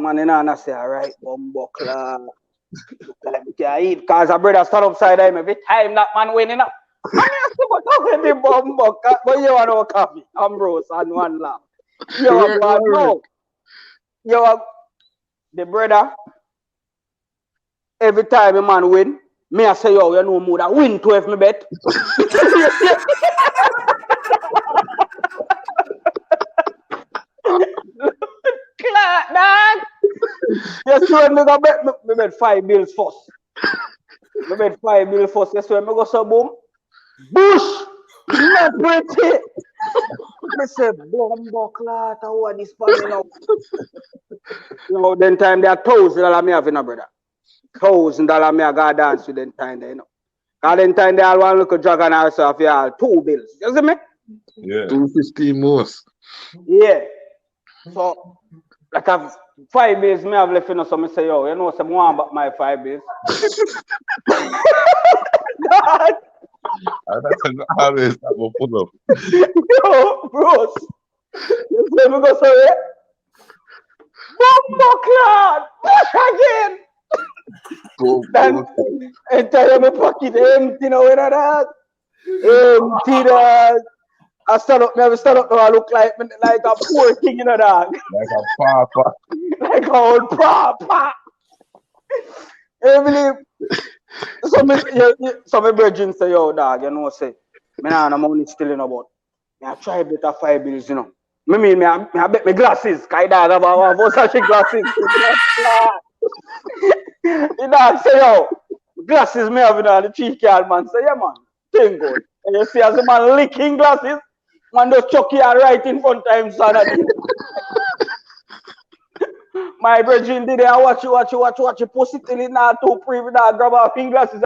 man, you know, say, all right, bumbuckler. Like, we can eat, because a brother stand upside him every time that man winning up. I mean, I see what talking the bumbuckler, but you want no coffee, Ambrose, and one laugh. You want one, no. You want the brother, every time a man win, me I say, yo, you know more than win 12 me bet. Clark, dog. Yes, when me go bet, me bet 5 bills first. Me bet 5 bills first. Yes, when me go so boom, bush, not pretty. Me say, bumbuckler, what this funny now? You know, then time there $1,000 me have in a brother. $1,000 me I got dance with them time there, you know. Cause then time there one little dragon herself, yeah, 2 bills. You see me? Yeah. 250 most. Yeah. So, like I've 5 bills me have left, you know, so me say, yo, you know, so I want back my 5 bills. That's always have a pull up. Yo, bros. You see me go so, yeah? Bumbuckler! Push again! Then, entire my pocket empty now, you know that? Empty that. I stand up, I stand up now, I look like a poor king, you know that? Like a papa. Like an old papa. You believe? So my brethren say, yo, dog, you know, say, me nah no money still in about. Me I try better 5 bills, you know. Me I bet my glasses, cause dog have a Versace glasses. The dog say, yo, glasses me have in the cheeky old man. Say, yeah, man, thing good. And you see as the man licking glasses, man just chuck you right in front of him, son. My brethren did I watch you, pussy till it not too pre, grab our fingers.